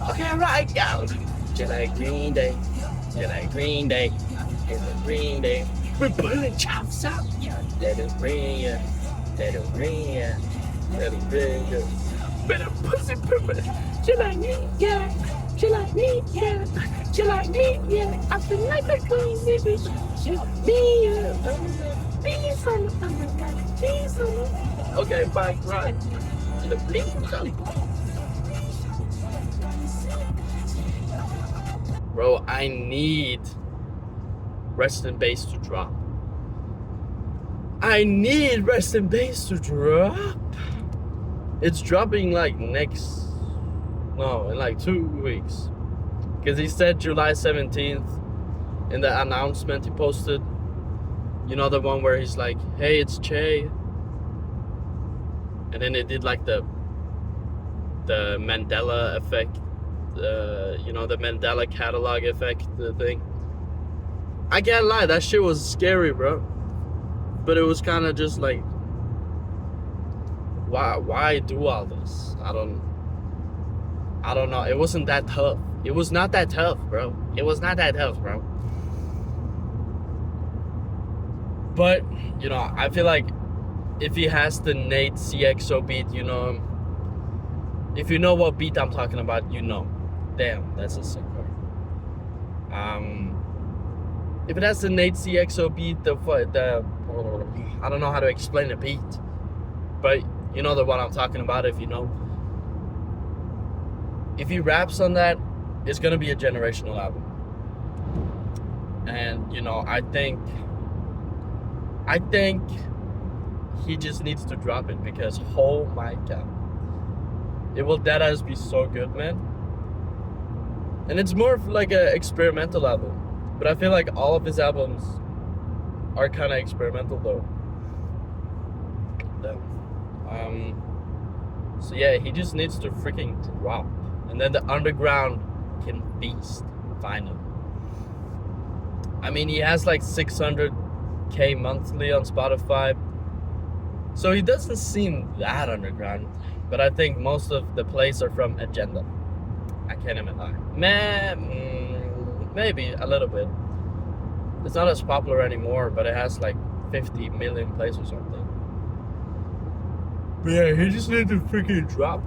Okay, right, go. Just like Green Day. Just like Green Day. It's a Green Day. We're pulling chops out. Let it rain, yeah. Let it rain, yeah. Let it rain, yeah. Better pussy purpose. She like me, yeah. She like me, yeah. She like me, yeah. I feel like a queen, baby. She like me, yeah. Be some, be some. Okay, bye, right. The bleep, bro, I need Rest in Base to drop. I need Rest in Base to drop. It's dropping like in like 2 weeks. Because he said July 17th in the announcement he posted. You know, the one where he's like, hey, it's Che. And then it did like the Mandela effect. You know, the Mandela catalog effect thing. I can't lie, that shit was scary, bro. But it was kind of just like, why do all this? I don't know. It wasn't that tough. It was not that tough, bro. It was not that tough, bro. But, you know, I feel like if he has the Nate CXO beat, you know, if you know what beat I'm talking about, you know. Damn, that's a sick word. If it has the Nate CXO beat, the I don't know how to explain the beat, but you know the one I'm talking about. If you know, if he raps on that, it's gonna be a generational album. And you know, I think he just needs to drop it because oh my god, it will deadass be so good, man. And it's more of like an experimental album. But I feel like all of his albums are kind of experimental though. So yeah, he just needs to freaking drop. And then the underground can feast, finally. I mean, he has like 600K monthly on Spotify. So he doesn't seem that underground. But I think most of the plays are from Agenda. I can't even lie. Maybe a little bit. It's not as popular anymore, but it has like 50 million plays or something. But yeah, he just needs to freaking drop.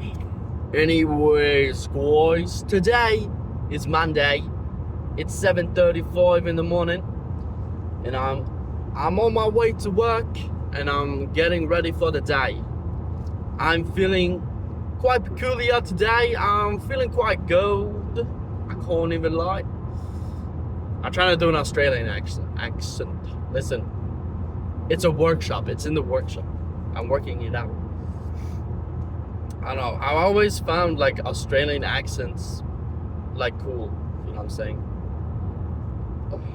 Anyways, guys, today is Monday. It's 7:35 in the morning, and I'm on my way to work, and I'm getting ready for the day. I'm feeling quite peculiar today. I'm feeling quite good. I can't even lie. I'm trying to do an Australian accent. Listen, it's a workshop. It's in the workshop. I'm working it out. I don't know. I've always found like Australian accents like cool. You know what I'm saying?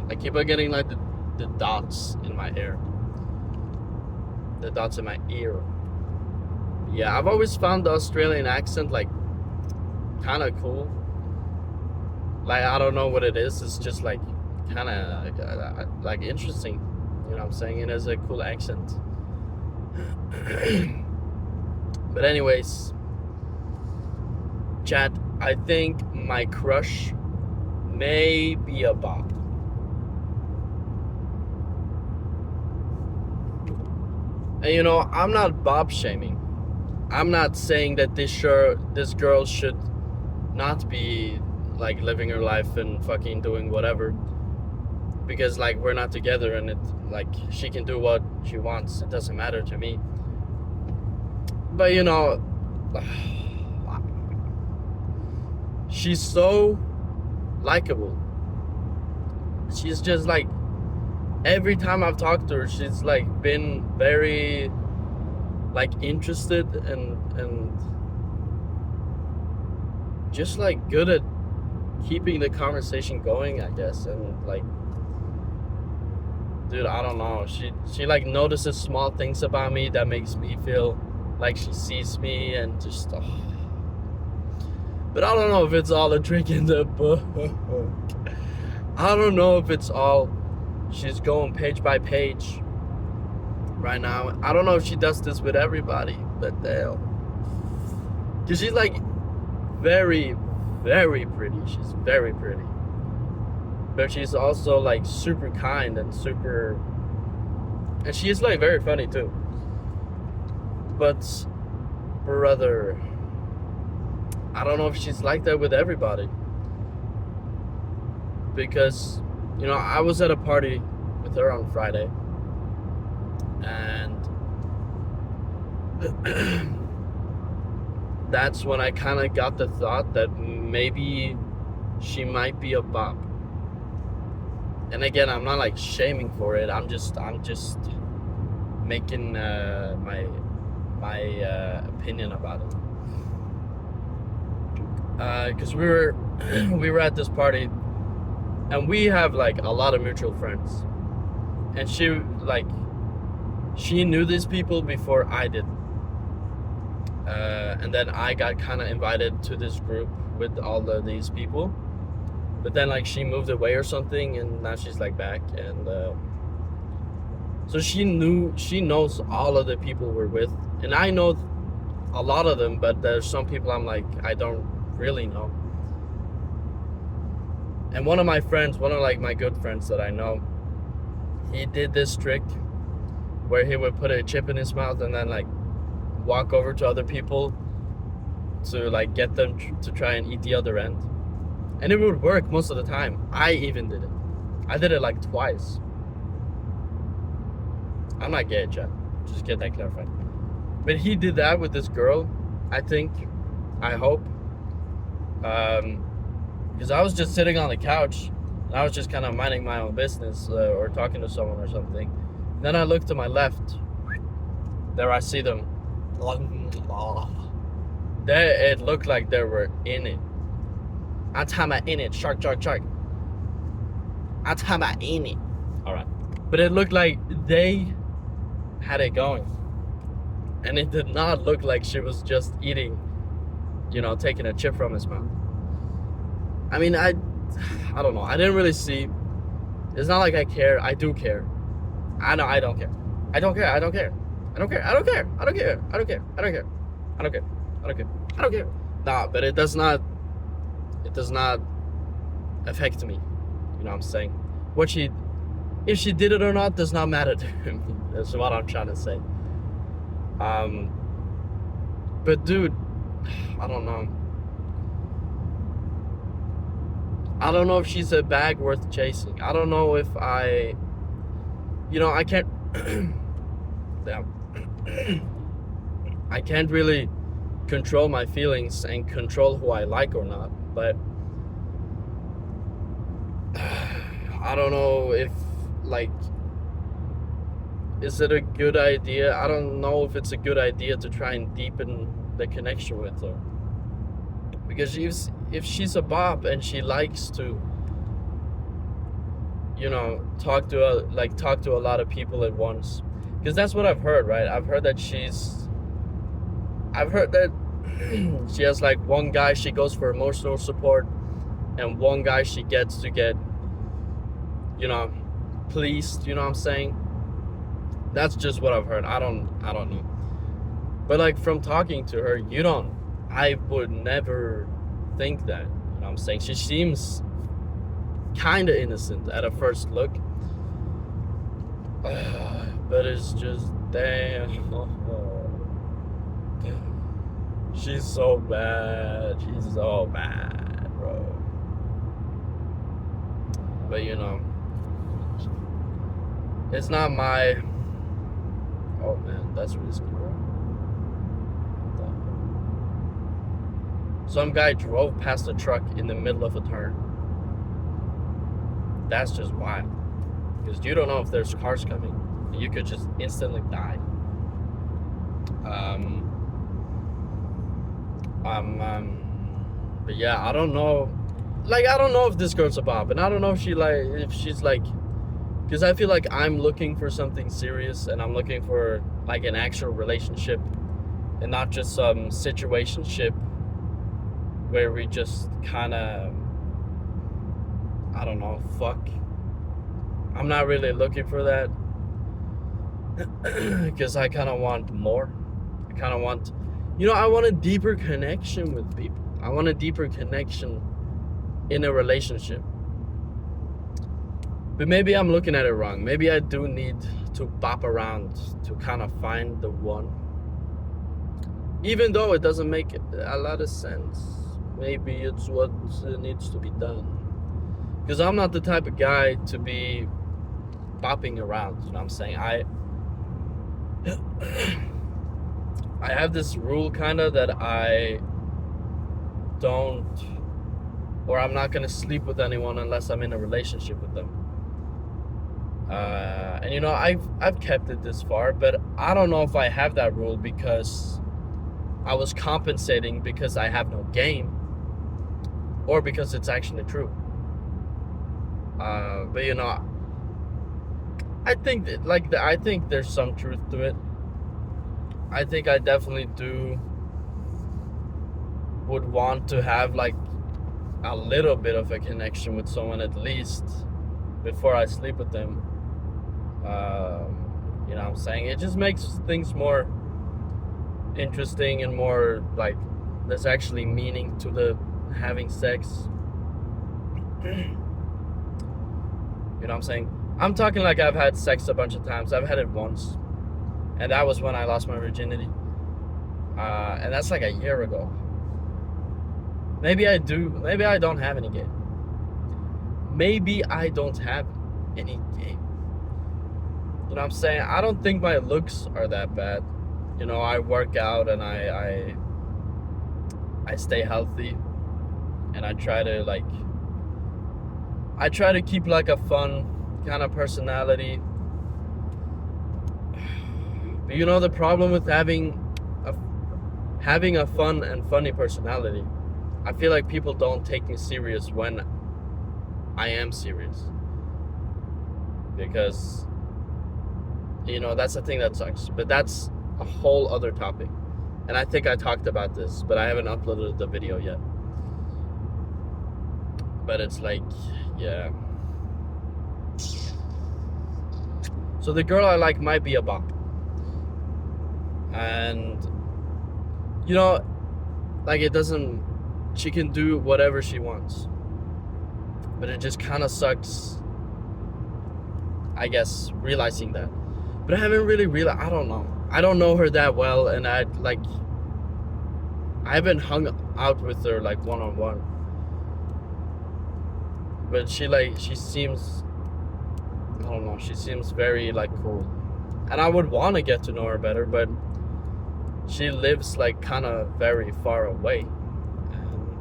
I keep on getting like the dots in my hair. The dots in my ear. Yeah, I've always found the Australian accent like kind of cool. Like, I don't know what it is. It's just like kind of like interesting. You know what I'm saying? It has a cool accent. But anyways, chat, I think my crush may be a Bob. And you know, I'm not Bob shaming. I'm not saying that this girl should not be like living her life and fucking doing whatever, because like we're not together, and it like she can do what she wants. It doesn't matter to me. But you know, she's so likable. She's just like, every time I've talked to her, she's like been very like interested and just like good at keeping the conversation going, I guess. And like, dude, I don't know, she like notices small things about me that makes me feel like she sees me, and just but I don't know if it's all a trick in the book. I don't know if it's all she's going page by page right now. I don't know if she does this with everybody, but damn, because she's like very, very pretty. She's very pretty. But she's also like super kind and super, and she's like very funny too. But brother, I don't know if she's like that with everybody. Because, you know, I was at a party with her on Friday, and that's when I kind of got the thought that maybe she might be a bop. And again, I'm not like shaming for it. I'm just making my opinion about it. Because we were at this party, and we have like a lot of mutual friends, and she knew these people before I did, and then I got kind of invited to this group with all of these people, but then like she moved away or something, and now she's like back, and so she knows all of the people we're with, and I know a lot of them, but there's some people I'm like, I don't really know. And one of my friends, one of like my good friends that I know, he did this trick where he would put a chip in his mouth and then like walk over to other people to like get them to try and eat the other end. And it would work most of the time. I even did it. I did it like twice. I'm not gay, Chad. Just get that clarified. But he did that with this girl, I think. I hope. Because I was just sitting on the couch, and I was just kind of minding my own business, or talking to someone or something. And then I looked to my left. There I see them. It looked like they were in it. I'm talking about in it. Shark. I'm talking about in it. Alright. But it looked like they had it going. And it did not look like she was just eating, you know, taking a chip from his mouth. I mean, I don't know. I didn't really see. It's not like I care. I do care. I know I don't care. I don't care. Nah, but it does not affect me. You know what I'm saying? If she did it or not does not matter to me. That's what I'm trying to say. But dude, I don't know. I don't know if she's a bag worth chasing. I don't know if I can't. Damn. I can't really control my feelings and control who I like or not. But I don't know if, like, is it a good idea? I don't know if it's a good idea to try and deepen the connection with her. Because if she's a bop and she likes to, you know, talk to a lot of people at once. Because that's what I've heard, right? I've heard that she has like one guy she goes for emotional support, and one guy she gets to get, you know, pleased, you know what I'm saying? That's just what I've heard. I don't know. But like from talking to her, I would never think that, you know what I'm saying? She seems kind of innocent at a first look. But it's just, damn. She's so bad. She's so bad, bro. But you know, it's not my. Oh man, that's risky, bro. Some guy drove past a truck in the middle of a turn. That's just wild. Because you don't know if there's cars coming. You could just instantly die. But yeah, I don't know. Like, I don't know if this girl's a bop, and I don't know if she's like, because I feel like I'm looking for something serious, and I'm looking for like an actual relationship, and not just some situationship where we just kind of, I don't know, fuck. I'm not really looking for that. Because I kind of want more. I kind of want, I want a deeper connection with people. I want a deeper connection in a relationship. But maybe I'm looking at it wrong. Maybe I do need to bop around to kind of find the one. Even though it doesn't make a lot of sense. Maybe it's what needs to be done. Because I'm not the type of guy to be bopping around, you know what I'm saying? I have this rule kind of that I'm not going to sleep with anyone unless I'm in a relationship with them. And you know, I've kept it this far, but I don't know if I have that rule because I was compensating because I have no game, or because it's actually true. But you know, I think that, I think there's some truth to it. I think I definitely would want to have like a little bit of a connection with someone at least before I sleep with them. You know what I'm saying? It just makes things more interesting and more like there's actually meaning to the having sex. You know what I'm saying? I'm talking like I've had sex a bunch of times. I've had it once, and that was when I lost my virginity. And that's like a year ago. Maybe I do. Maybe I don't have any game. Maybe I don't have any game. You know what I'm saying? I don't think my looks are that bad. You know, I work out and I stay healthy, and I try to keep like a fun kind of personality. But you know, the problem with having a fun and funny personality, I feel like people don't take me serious when I am serious. Because, you know, that's the thing that sucks. But that's a whole other topic. And I think I talked about this, but I haven't uploaded the video yet. But it's like, yeah. So the girl I like might be a bop. And, you know, like she can do whatever she wants. But it just kind of sucks, I guess, realizing that. But I haven't really realized, I don't know. I don't know her that well, and I haven't hung out with her like one-on-one. But she seems, I don't know, she seems very like cool. And I would want to get to know her better, but she lives like kind of very far away. And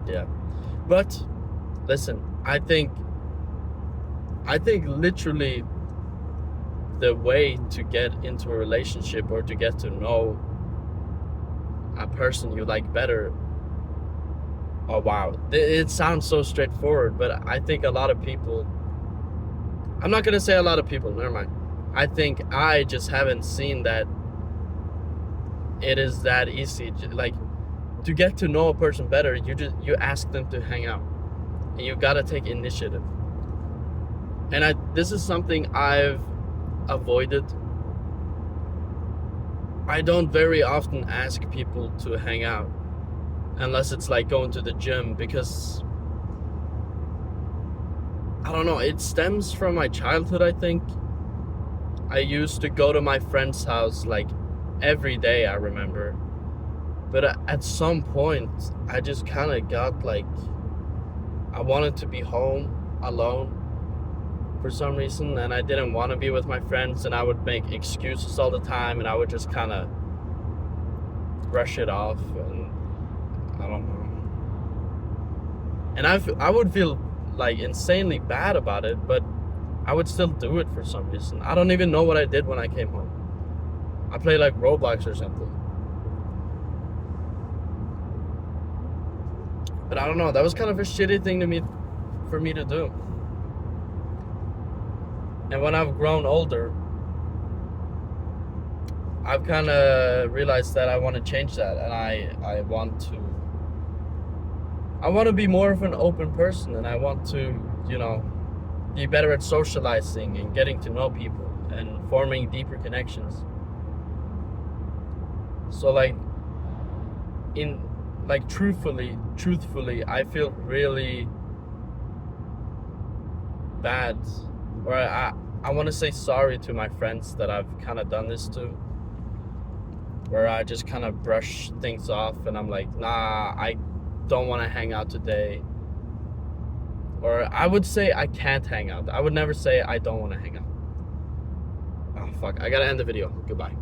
yeah. But listen, I think literally the way to get into a relationship or to get to know a person you like better, oh wow, it sounds so straightforward, but I think a lot of people, I'm not gonna say a lot of people, never mind. I think I just haven't seen that it is that easy. Like, to get to know a person better, you ask them to hang out, and you gotta take initiative. And this is something I've avoided. I don't very often ask people to hang out unless it's like going to the gym, because I don't know, it stems from my childhood. I think I used to go to my friend's house like every day, I remember. But at some point I just kind of got like, I wanted to be home alone for some reason, and I didn't want to be with my friends, and I would make excuses all the time, and I would just kind of brush it off, and I don't know. And I would feel like insanely bad about it, but I would still do it for some reason. I don't even know what I did when I came home. I played like Roblox or something. But I don't know, that was kind of a shitty thing for me to do. And when I've grown older, I've kind of realized that I want to change that, and I want to be more of an open person, and I want to, you know, be better at socializing and getting to know people and forming deeper connections. So like, in like truthfully, I feel really bad, or I want to say sorry to my friends that I've kind of done this to, where I just kind of brush things off and I'm like, nah, I don't want to hang out today. Or I would say I can't hang out. I would never say I don't want to hang out. Oh fuck, I gotta end the video. Goodbye.